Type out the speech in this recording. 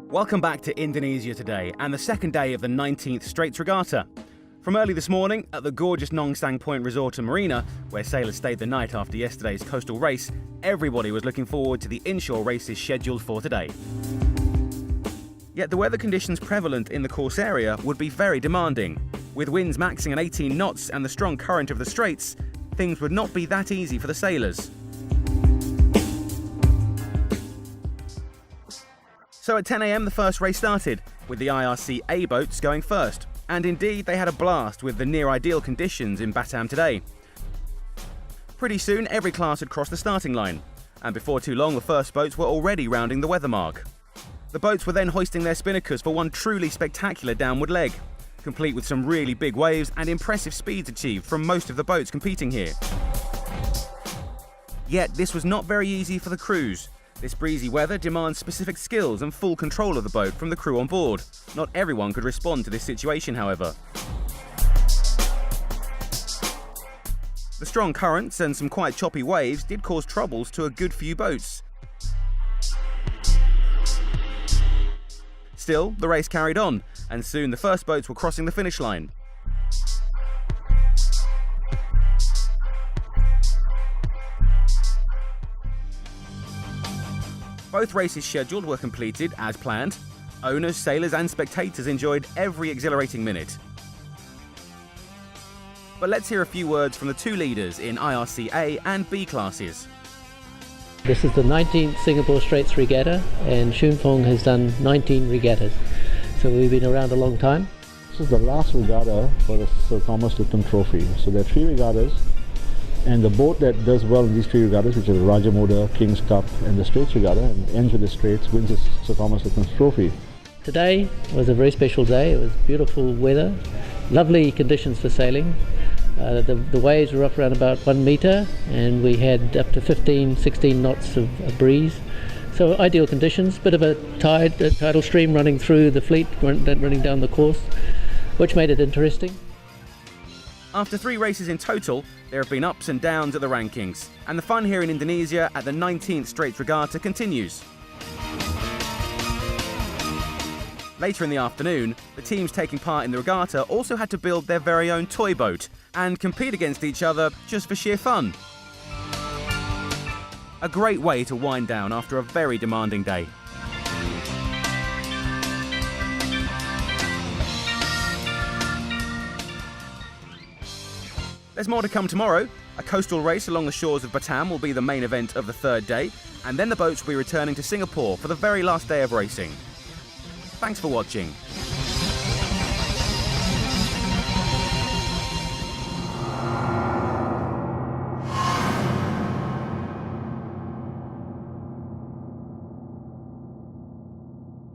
Welcome back to Indonesia today and the second day of the 19th Straits Regatta. From early this morning at the gorgeous Nong Sang Point Resort and Marina, where sailors stayed the night after yesterday's coastal race, everybody was looking forward to the inshore races scheduled for today. Yet the weather conditions prevalent in the course area would be very demanding. With winds maxing at 18 knots and the strong current of the Straits, things would not be that easy for the sailors. So at 10 a.m. the first race started, with the IRC A boats going first. And indeed, they had a blast with the near-ideal conditions in Batam today. Pretty soon, every class had crossed the starting line. And before too long, the first boats were already rounding the weather mark. The boats were then hoisting their spinnakers for one truly spectacular downward leg, complete with some really big waves and impressive speeds achieved from most of the boats competing here. Yet, this was not very easy for the crews. This breezy weather demands specific skills and full control of the boat from the crew on board. Not everyone could respond to this situation, however. The strong currents and some quite choppy waves did cause troubles to a good few boats. Still, the race carried on, and soon the first boats were crossing the finish line. Both races scheduled were completed as planned. Owners, sailors and spectators enjoyed every exhilarating minute. But let's hear a few words from the two leaders in IRC A and B classes. This is the 19th Singapore Straits Regatta, and Choon Phong has done 19 regattas. So we've been around a long time. This is the last regatta for the Sir Thomas Lytton Trophy. So there are 3 regattas. And the boat that does well in these 3 regattas, which is the Raja Moda, King's Cup and the Straits Regatta, and ends with the Straits, wins the Sir Thomas Lytton's Trophy. Today was a very special day. It was beautiful weather, lovely conditions for sailing. The waves were up around about 1 metre, and we had up to 15-16 knots of breeze. So ideal conditions, bit of a tidal stream running through the fleet, running down the course, which made it interesting. After 3 races in total, there have been ups and downs at the rankings, and the fun here in Indonesia at the 19th Straits Regatta continues. Later in the afternoon, the teams taking part in the regatta also had to build their very own toy boat and compete against each other just for sheer fun. A great way to wind down after a very demanding day. There's more to come tomorrow. A coastal race along the shores of Batam will be the main event of the third day, and then the boats will be returning to Singapore for the very last day of racing. Thanks for watching.